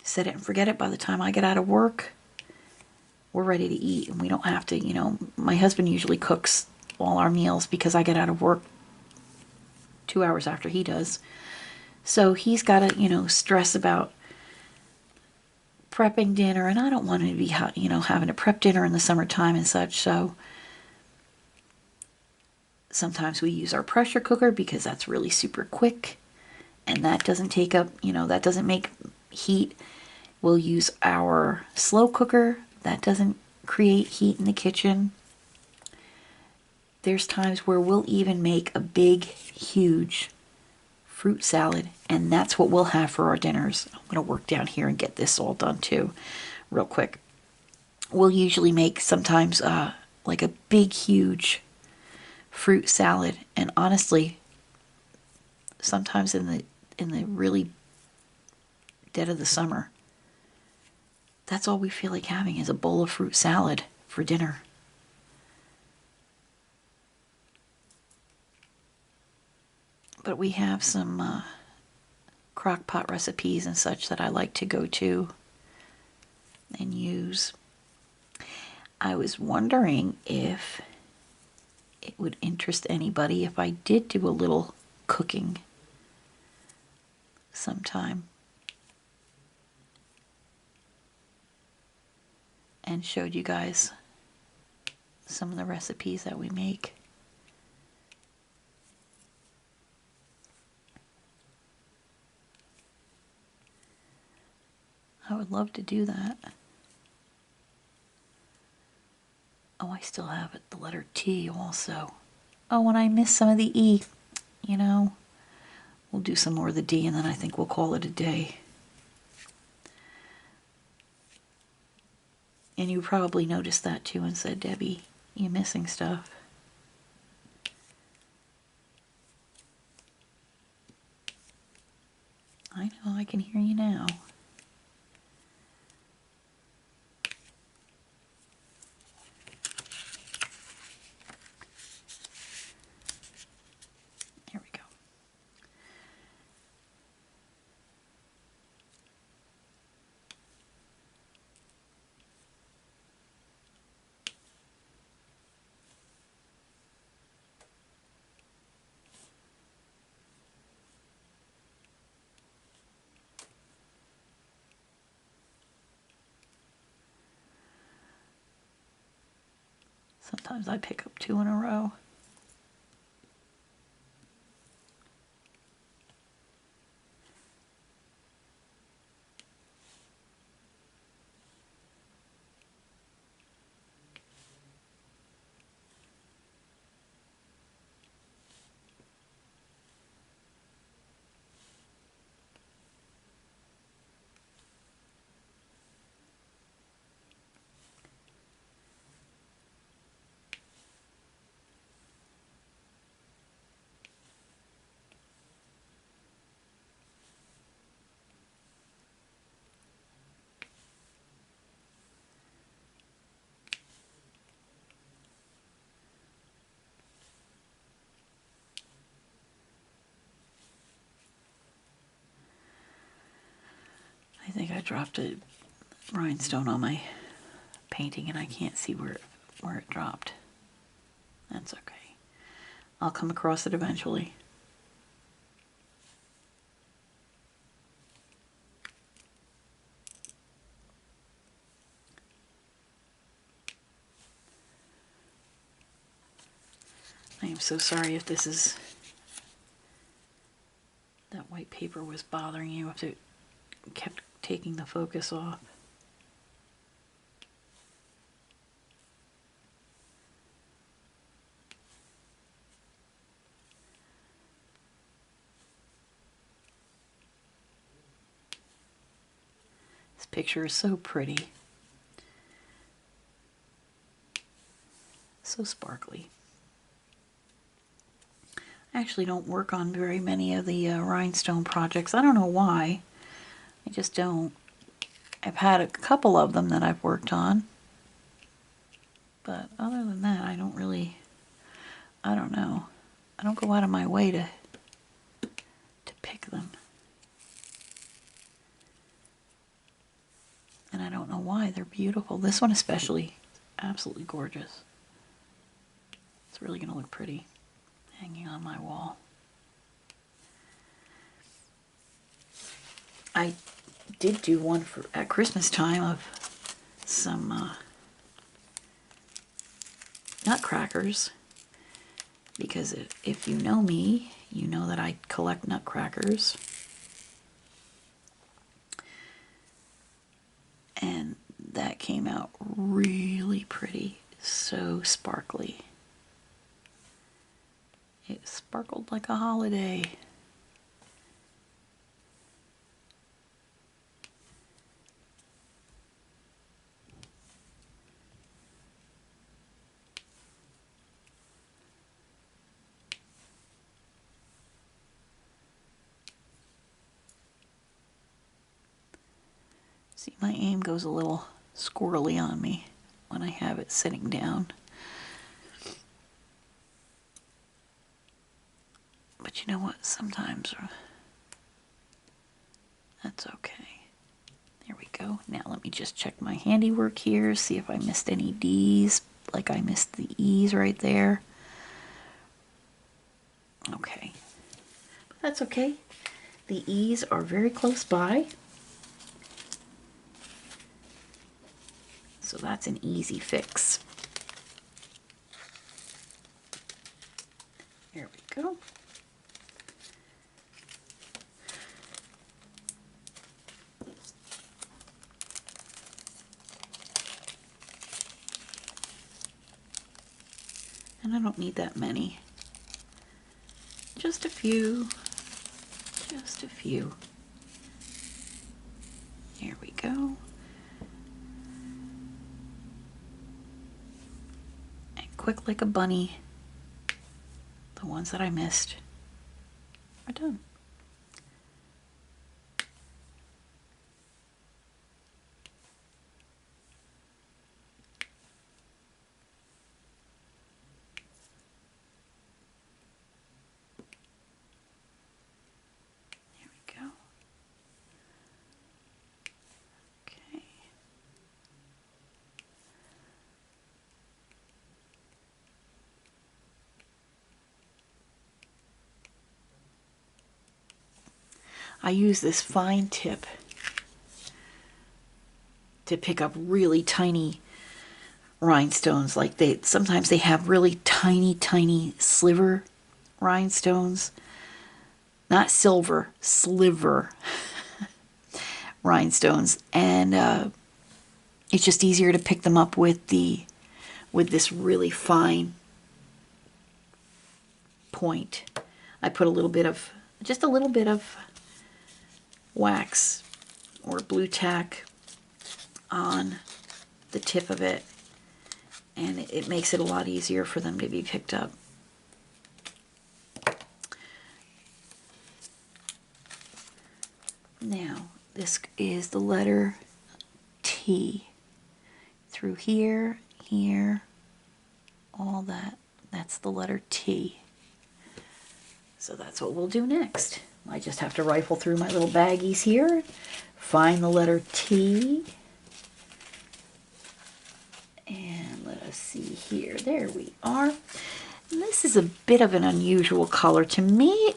set it and forget it. By the time I get out of work, we're ready to eat, and we don't have to, you know, my husband usually cooks all our meals because I get out of work 2 hours after he does. So he's got to, you know, stress about prepping dinner, and I don't want to be, you know, having to prep dinner in the summertime and such. So sometimes we use our pressure cooker because that's really super quick, and that doesn't take up, you know, that doesn't make heat. We'll use our slow cooker. That doesn't create heat in the kitchen. There's times where we'll even make a big, huge fruit salad, and that's what we'll have for our dinners. I'm going to work down here and get this all done too, real quick. We'll usually make sometimes like a big, huge fruit salad, and honestly, sometimes in the really dead of the summer, that's all we feel like having is a bowl of fruit salad for dinner. But we have some crock pot recipes and such that I like to go to and use. I was wondering if it would interest anybody if I did do a little cooking sometime and showed you guys some of the recipes that we make. I would love to do that. Oh, I still have it, the letter T also. Oh, and I missed some of the E. You know, we'll do some more of the D and then I think we'll call it a day. And you probably noticed that too and said, Debbie, you're missing stuff. I know, I can hear you now. There we go. Sometimes I pick up 2 in a row. I think I dropped a rhinestone on my painting and I can't see where it dropped. That's okay. I'll come across it eventually. I am so sorry if this is... that white paper was bothering you, if it kept taking the focus off. This picture is so pretty. So sparkly. I actually don't work on very many of the rhinestone projects. I don't know why. I just don't. I've had a couple of them that I've worked on. But other than that, I don't really, I don't know. I don't go out of my way to pick them. And I don't know why. They're beautiful. This one especially, absolutely gorgeous. It's really going to look pretty hanging on my wall. I did do one at Christmas time of some nutcrackers, because if you know me, you know that I collect nutcrackers. And that came out really pretty, so sparkly. It sparkled like a holiday. See, my aim goes a little squirrely on me when I have it sitting down. But you know what? Sometimes that's okay. There we go. Now let me just check my handiwork here, see if I missed any D's, like I missed the E's right there. Okay. But that's okay. The E's are very close by. So that's an easy fix. There we go. And I don't need that many. Just a few. Just a few. Here we go. And quick like a bunny, the ones that I missed are done. Here we go. Okay. I use this fine tip to pick up really tiny rhinestones. Like sometimes they have really tiny sliver rhinestones. Not silver, sliver rhinestones. And it's just easier to pick them up with this really fine point. I put just a little bit of wax or blue tack on the tip of it, and it makes it a lot easier for them to be picked up. Now, this is the letter T. Through here, here, all that. That's the letter T. So that's what we'll do next. I just have to rifle through my little baggies here, find the letter T, and let us see here. There we are. And this is a bit of an unusual color. To me,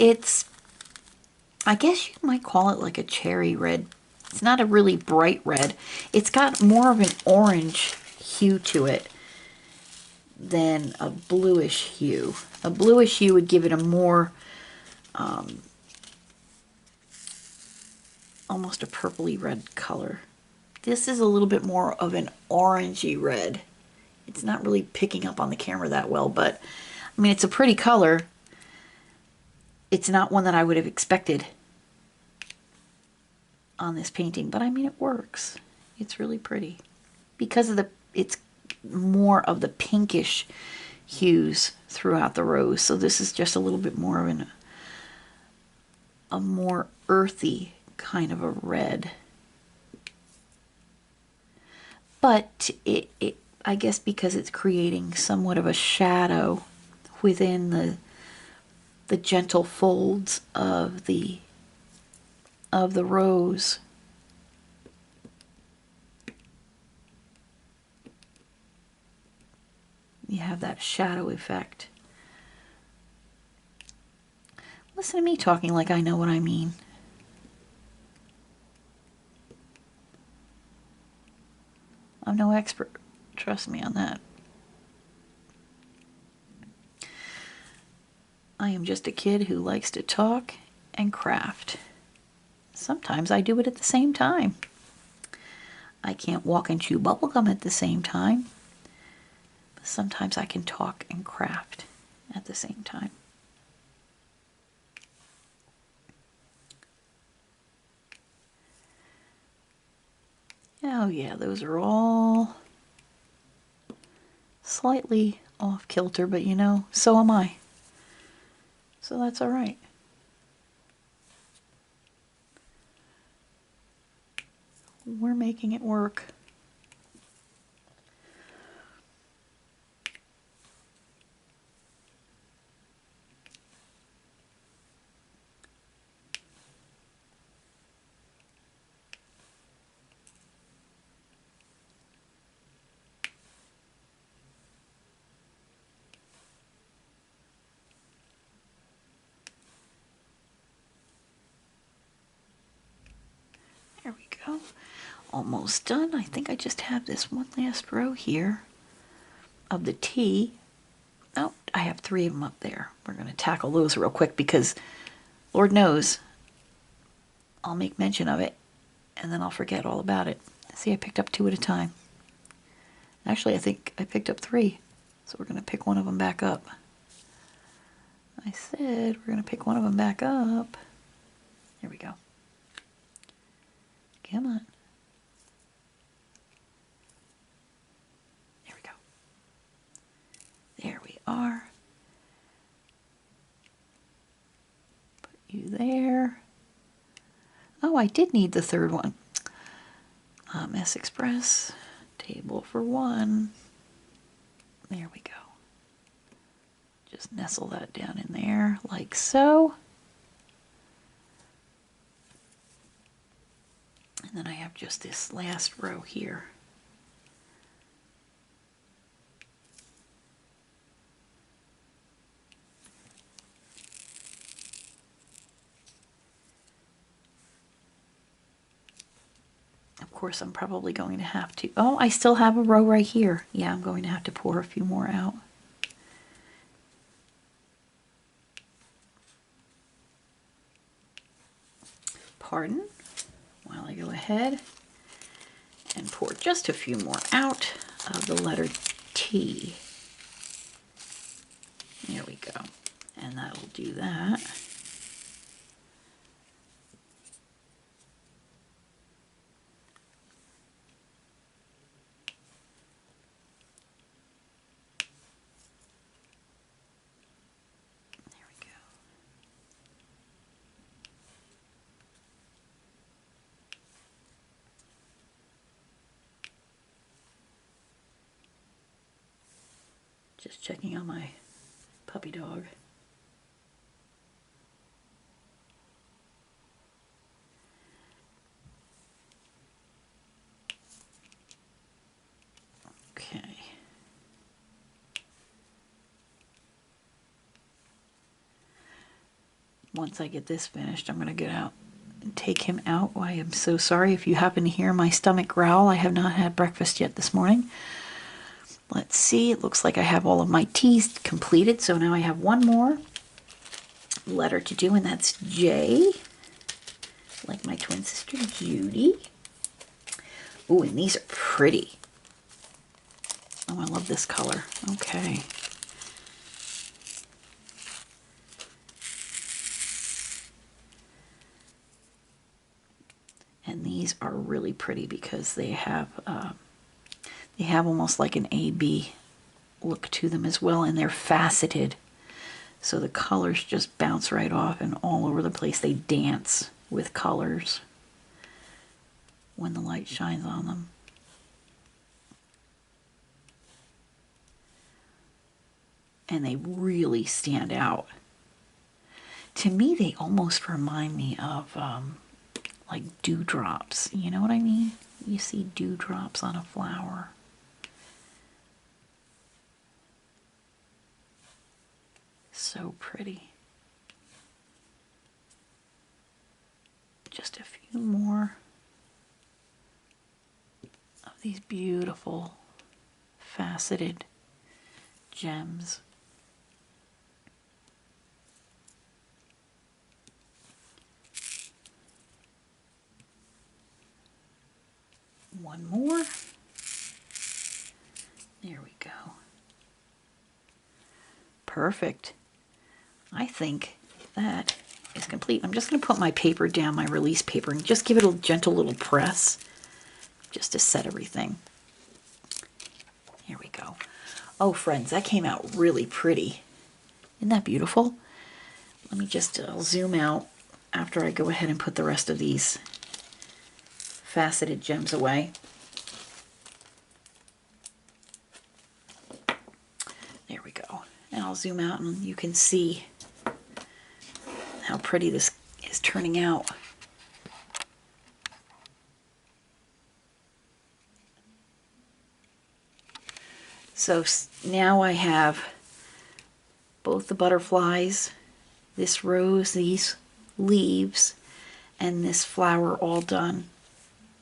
I guess you might call it like a cherry red. It's not a really bright red. It's got more of an orange hue to it than a bluish hue. A bluish hue would give it a more almost a purpley red color. This is a little bit more of an orangey red. It's not really picking up on the camera that well, but I mean, it's a pretty color. It's not one that I would have expected on this painting, but I mean, it works. It's really pretty because of it's more of the pinkish hues throughout the rose. So this is just a little bit more of a more earthy kind of a red. But I guess because it's creating somewhat of a shadow within the gentle folds of the rose. You have that shadow effect. Listen to me talking like I know what I mean. I'm no expert. Trust me on that. I am just a kid who likes to talk and craft. Sometimes I do it at the same time. I can't walk and chew bubblegum at the same time. But sometimes I can talk and craft at the same time. Oh yeah, those are all slightly off kilter, but you know, so am I. So that's all right. We're making it work. There we go. Almost done. I think I just have this one last row here of the T. Oh, I have 3 of them up there. We're going to tackle those real quick because Lord knows I'll make mention of it and then I'll forget all about it. See, I picked up 2 at a time. Actually, I think I picked up 3. So we're going to pick one of them back up. I said we're going to pick one of them back up. Here we go. Come on. There we go. There we are. Put you there. Oh, I did need the third one. S Express, table for one. There we go. Just nestle that down in there like so. And then I have just this last row here. Of course, I'm probably going to have to, oh, I still have a row right here. Yeah, I'm going to have to pour a few more out. Pardon, while I go ahead and pour just a few more out of the letter T. There we go. And that'll do that. Just checking on my puppy dog. Okay. Once I get this finished, I'm going to get out and take him out. I am so sorry if you happen to hear my stomach growl. I have not had breakfast yet this morning. Let's see, it looks like I have all of my T's completed, so now I have one more letter to do, and that's J, like my twin sister Judy. Ooh, and these are pretty. Oh, I love this color. Okay. And these are really pretty because they have almost like an A-B look to them as well, and they're faceted. So the colors just bounce right off and all over the place. They dance with colors when the light shines on them. And they really stand out. To me, they almost remind me of like dewdrops. You know what I mean? You see dewdrops on a flower. So pretty. Just a few more of these beautiful faceted gems. One more. There we go. Perfect. I think that is complete. I'm just going to put my paper down, my release paper, and just give it a gentle little press just to set everything. Here we go. Oh, friends, that came out really pretty. Isn't that beautiful? Let me just I'll zoom out after I go ahead and put the rest of these faceted gems away. There we go. And I'll zoom out and you can see how pretty this is turning out. So now I have both the butterflies, this rose, these leaves, and this flower all done.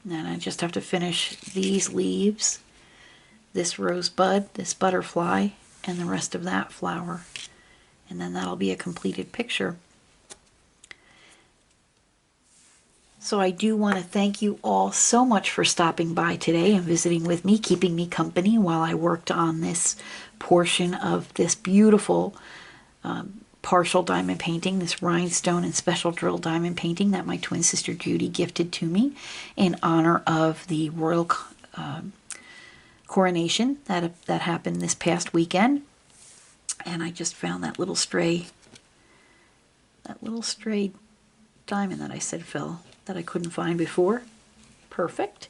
And then I just have to finish these leaves, this rosebud, this butterfly, and the rest of that flower. And then that'll be a completed picture. So I do want to thank you all so much for stopping by today and visiting with me, keeping me company while I worked on this portion of this beautiful partial diamond painting, this rhinestone and special drill diamond painting that my twin sister Judy gifted to me in honor of the royal coronation that happened this past weekend. And I just found that little stray diamond that I said fell that I couldn't find before. Perfect.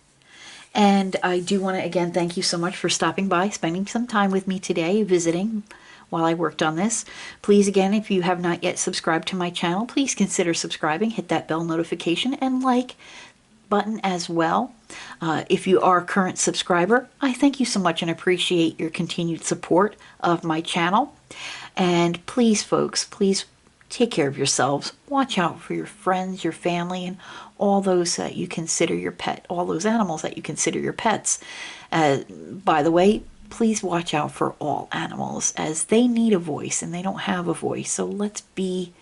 And I do want to again thank you so much for stopping by, spending some time with me today, visiting while I worked on this. Please, again, if you have not yet subscribed to my channel, please consider subscribing, hit that bell notification and like button as well. If you are a current subscriber, I thank you so much and appreciate your continued support of my channel. And please, folks, please take care of yourselves. Watch out for your friends, your family, and all those that you consider your pet, all those animals that you consider your pets. By the way, please watch out for all animals, as they need a voice and they don't have a voice. So let's be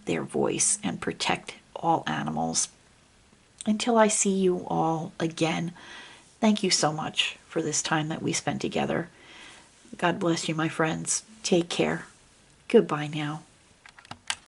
their voice and protect all animals. Until I see you all again, thank you so much for this time that we spent together. God bless you, my friends. Take care. Goodbye now.